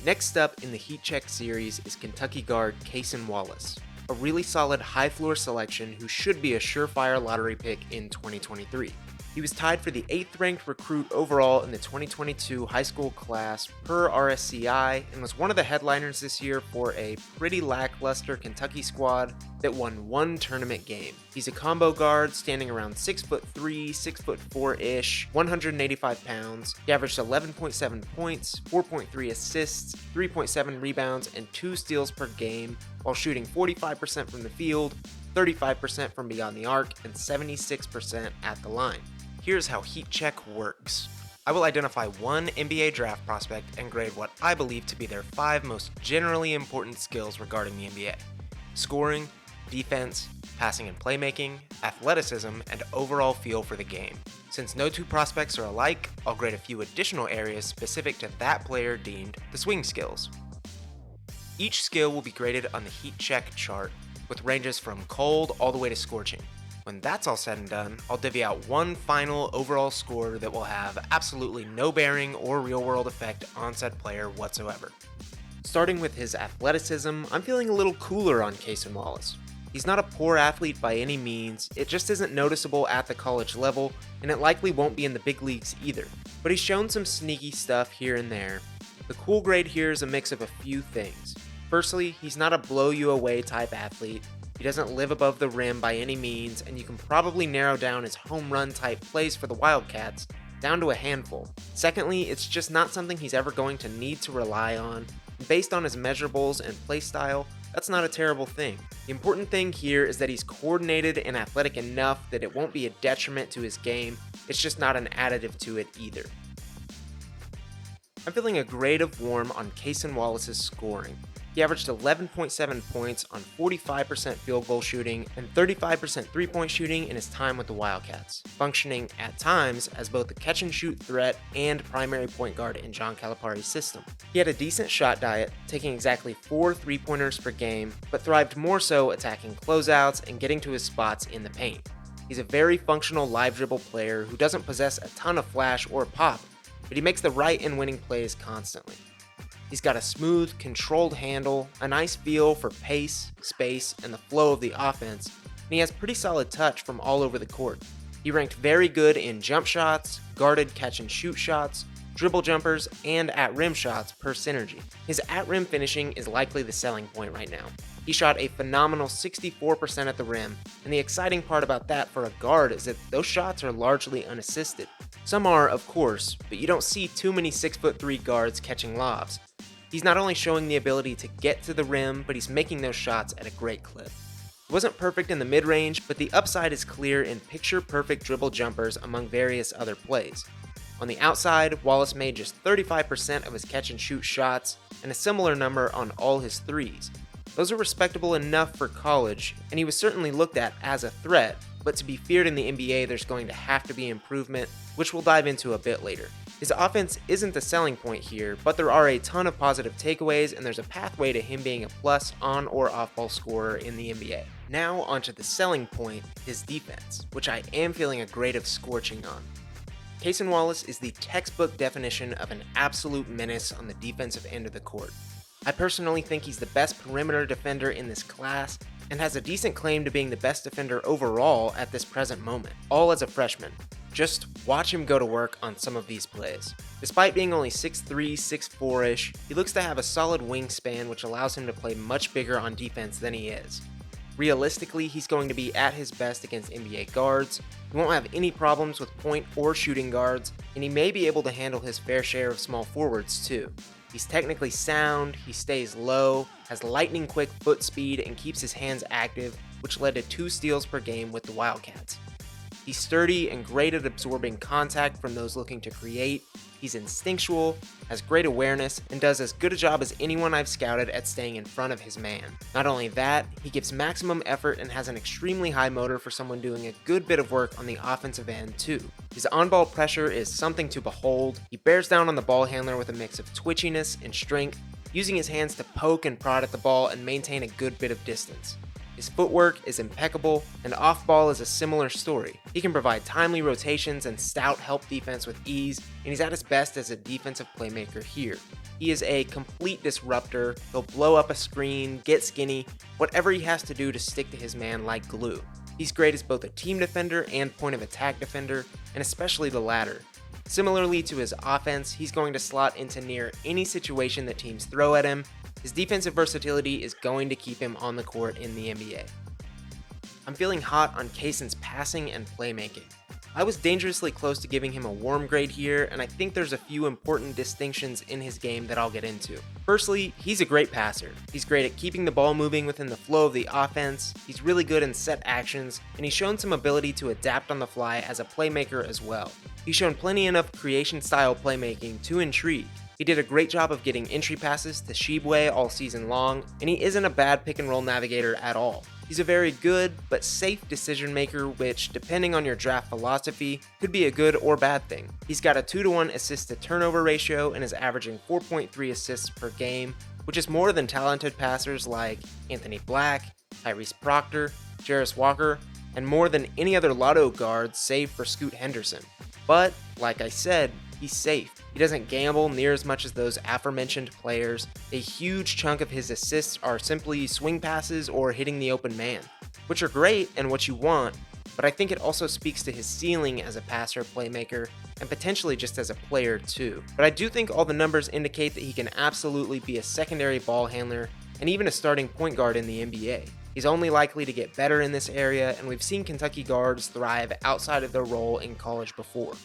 Next up in the Heat Check series is Kentucky guard Cason Wallace, a really solid high floor selection who should be a surefire lottery pick in 2023. He was tied for the 8th ranked recruit overall in the 2022 high school class per RSCI and was one of the headliners this year for a pretty lackluster Kentucky squad that won one tournament game. He's a combo guard standing around 6'3", 6'4"-ish, 185 pounds. He averaged 11.7 points, 4.3 assists, 3.7 rebounds, and 2 steals per game while shooting 45% from the field, 35% from beyond the arc, and 76% at the line. Here's how Heat Check works. I will identify one NBA draft prospect and grade what I believe to be their 5 most generally important skills regarding the NBA: scoring, defense, passing and playmaking, athleticism, and overall feel for the game. Since no two prospects are alike, I'll grade a few additional areas specific to that player deemed the swing skills. Each skill will be graded on the Heat Check chart, with ranges from cold all the way to scorching. When that's all said and done, I'll divvy out one final overall score that will have absolutely no bearing or real-world effect on said player whatsoever. Starting with his athleticism, I'm feeling a little cooler on Cason Wallace. He's not a poor athlete by any means, it just isn't noticeable at the college level, and it likely won't be in the big leagues either. But he's shown some sneaky stuff here and there. The cool grade here is a mix of a few things. Firstly, he's not a blow-you-away type athlete. He doesn't live above the rim by any means, and you can probably narrow down his home run type plays for the Wildcats down to a handful. Secondly, it's just not something he's ever going to need to rely on. Based on his measurables and play style, that's not a terrible thing. The important thing here is that he's coordinated and athletic enough that it won't be a detriment to his game. It's just not an additive to it either. I'm feeling a grade of warm on Cason Wallace's scoring. He averaged 11.7 points on 45% field goal shooting and 35% three-point shooting in his time with the Wildcats, functioning at times as both a catch-and-shoot threat and primary point guard in John Calipari's system. He had a decent shot diet, taking exactly 4 three-pointers per game, but thrived more so attacking closeouts and getting to his spots in the paint. He's a very functional live dribble player who doesn't possess a ton of flash or pop, but he makes the right and winning plays constantly. He's got a smooth, controlled handle, a nice feel for pace, space, and the flow of the offense, and he has pretty solid touch from all over the court. He ranked very good in jump shots, guarded catch-and-shoot shots, dribble jumpers, and at-rim shots per synergy. His at-rim finishing is likely the selling point right now. He shot a phenomenal 64% at the rim, and the exciting part about that for a guard is that those shots are largely unassisted. Some are, of course, but you don't see too many 6'3" guards catching lobs. He's not only showing the ability to get to the rim, but he's making those shots at a great clip. He wasn't perfect in the mid-range, but the upside is clear in picture-perfect dribble jumpers among various other plays. On the outside, Wallace made just 35% of his catch-and-shoot shots, and a similar number on all his threes. Those are respectable enough for college, and he was certainly looked at as a threat, but to be feared in the NBA there's going to have to be improvement, which we'll dive into a bit later. His offense isn't the selling point here, but there are a ton of positive takeaways, and there's a pathway to him being a plus on or off-ball scorer in the NBA. Now onto the selling point, his defense, which I am feeling a grade of scorching on. Cason Wallace is the textbook definition of an absolute menace on the defensive end of the court. I personally think he's the best perimeter defender in this class, and has a decent claim to being the best defender overall at this present moment, all as a freshman. Just watch him go to work on some of these plays. Despite being only 6'3", 6'4"-ish, he looks to have a solid wingspan which allows him to play much bigger on defense than he is. Realistically, he's going to be at his best against NBA guards, he won't have any problems with point or shooting guards, and he may be able to handle his fair share of small forwards too. He's technically sound, he stays low, has lightning quick foot speed, and keeps his hands active, which led to 2 steals per game with the Wildcats. He's sturdy and great at absorbing contact from those looking to create. He's instinctual, has great awareness, and does as good a job as anyone I've scouted at staying in front of his man. Not only that, he gives maximum effort and has an extremely high motor for someone doing a good bit of work on the offensive end too. His on-ball pressure is something to behold. He bears down on the ball handler with a mix of twitchiness and strength, using his hands to poke and prod at the ball and maintain a good bit of distance. His footwork is impeccable, and off-ball is a similar story. He can provide timely rotations and stout help defense with ease, and he's at his best as a defensive playmaker here. He is a complete disruptor. He'll blow up a screen, get skinny, whatever he has to do to stick to his man like glue. He's great as both a team defender and point of attack defender, and especially the latter. Similarly to his offense, he's going to slot into near any situation that teams throw at him. His defensive versatility is going to keep him on the court in the NBA. I'm feeling hot on Cason's passing and playmaking. I was dangerously close to giving him a warm grade here, and I think there's a few important distinctions in his game that I'll get into. Firstly, he's a great passer. He's great at keeping the ball moving within the flow of the offense, he's really good in set actions, and he's shown some ability to adapt on the fly as a playmaker as well. He's shown plenty enough creation-style playmaking to intrigue. He did a great job of getting entry passes to Shibwe all season long, and he isn't a bad pick-and-roll navigator at all. He's a very good but safe decision maker, which, depending on your draft philosophy, could be a good or bad thing. He's got a 2-to-1 assist to turnover ratio and is averaging 4.3 assists per game, which is more than talented passers like Anthony Black, Tyrese Proctor, Jarris Walker, and more than any other lotto guard save for Scoot Henderson. But, like I said, he's safe. He doesn't gamble near as much as those aforementioned players. A huge chunk of his assists are simply swing passes or hitting the open man, which are great and what you want, but I think it also speaks to his ceiling as a passer playmaker and potentially just as a player too. But I do think all the numbers indicate that he can absolutely be a secondary ball handler and even a starting point guard in the NBA. He's only likely to get better in this area, and we've seen Kentucky guards thrive outside of their role in college before.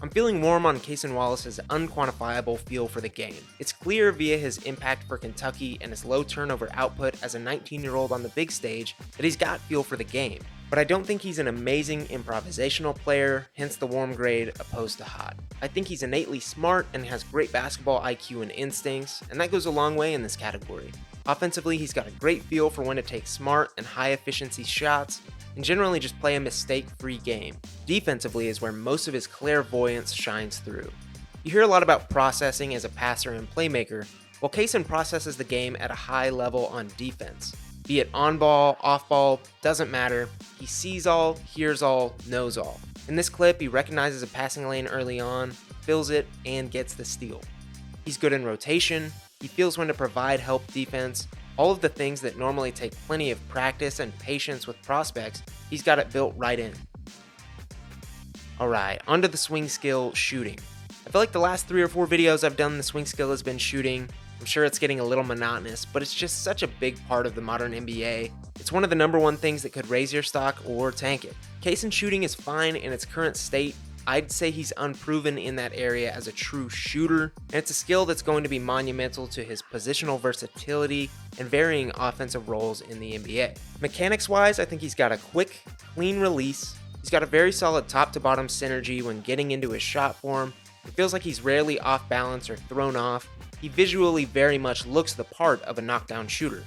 I'm feeling warm on Cason Wallace's unquantifiable feel for the game. It's clear via his impact for Kentucky and his low turnover output as a 19-year-old on the big stage that he's got feel for the game. But I don't think he's an amazing improvisational player, hence the warm grade opposed to hot. I think he's innately smart and has great basketball IQ and instincts, and that goes a long way in this category. Offensively, he's got a great feel for when to take smart and high-efficiency shots, and generally just play a mistake-free game. Defensively is where most of his clairvoyance shines through. You hear a lot about processing as a passer and playmaker, while Cason processes the game at a high level on defense. Be it on ball, off ball, doesn't matter. He sees all, hears all, knows all. In this clip, he recognizes a passing lane early on, fills it, and gets the steal. He's good in rotation, he feels when to provide help defense, all of the things that normally take plenty of practice and patience with prospects, he's got it built right in. Alright, onto the swing skill, shooting. I feel like the last 3 or 4 videos I've done, the swing skill has been shooting. I'm sure it's getting a little monotonous, but it's just such a big part of the modern NBA. It's one of the number one things that could raise your stock or tank it. Cason's shooting is fine in its current state. I'd say he's unproven in that area as a true shooter, and it's a skill that's going to be monumental to his positional versatility and varying offensive roles in the NBA. Mechanics-wise, I think he's got a quick, clean release. He's got a very solid top-to-bottom synergy when getting into his shot form. It feels like he's rarely off balance or thrown off. He visually very much looks the part of a knockdown shooter.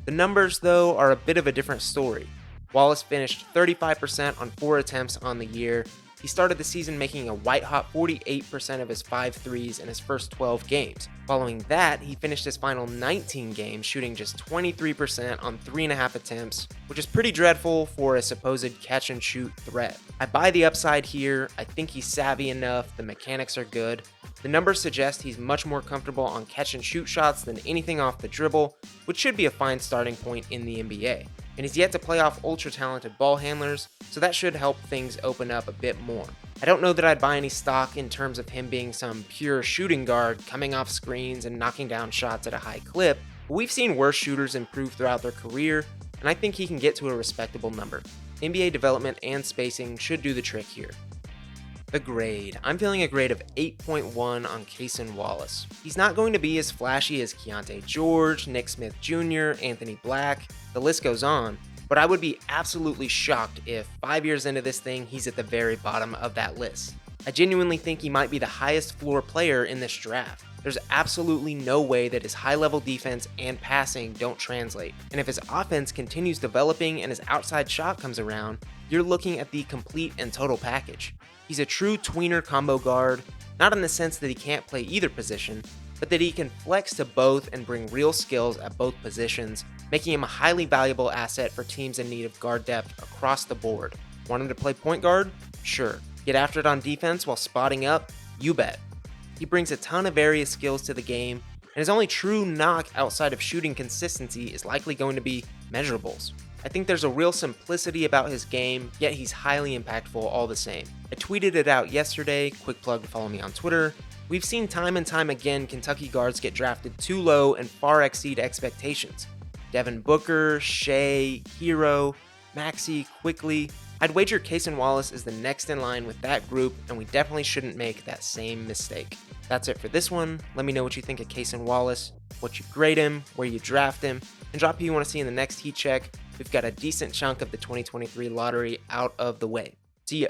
The numbers, though, are a bit of a different story. Wallace finished 35% on 4 attempts on the year. He started the season making a white-hot 48% of his 5 threes in his first 12 games. Following that, he finished his final 19 games shooting just 23% on 3.5 attempts, which is pretty dreadful for a supposed catch-and-shoot threat. I buy the upside here. I think he's savvy enough. The mechanics are good. The numbers suggest he's much more comfortable on catch-and-shoot shots than anything off the dribble, which should be a fine starting point in the NBA. And he's yet to play off ultra-talented ball handlers, so that should help things open up a bit more. I don't know that I'd buy any stock in terms of him being some pure shooting guard coming off screens and knocking down shots at a high clip, but we've seen worse shooters improve throughout their career, and I think he can get to a respectable number. NBA development and spacing should do the trick here. The grade. I'm feeling a grade of 8.1 on Cason Wallace. He's not going to be as flashy as Keontae George, Nick Smith Jr., Anthony Black, the list goes on, but I would be absolutely shocked if 5 years into this thing, he's at the very bottom of that list. I genuinely think he might be the highest floor player in this draft. There's absolutely no way that his high-level defense and passing don't translate, and if his offense continues developing and his outside shot comes around, you're looking at the complete and total package. He's a true tweener combo guard, not in the sense that he can't play either position, but that he can flex to both and bring real skills at both positions, making him a highly valuable asset for teams in need of guard depth across the board. Want him to play point guard? Sure. Get after it on defense while spotting up? You bet. He brings a ton of various skills to the game, and his only true knock outside of shooting consistency is likely going to be measurables. I think there's a real simplicity about his game, yet he's highly impactful all the same. I tweeted it out yesterday, quick plug to follow me on Twitter. We've seen time and time again Kentucky guards get drafted too low and far exceed expectations. Devin Booker, Shea, Hero, Maxey, Quickly. I'd wager Cason Wallace is the next in line with that group, and we definitely shouldn't make that same mistake. That's it for this one. Let me know what you think of Cason Wallace, what you grade him, where you draft him, and drop who you want to see in the next heat check. We've got a decent chunk of the 2023 lottery out of the way. See ya.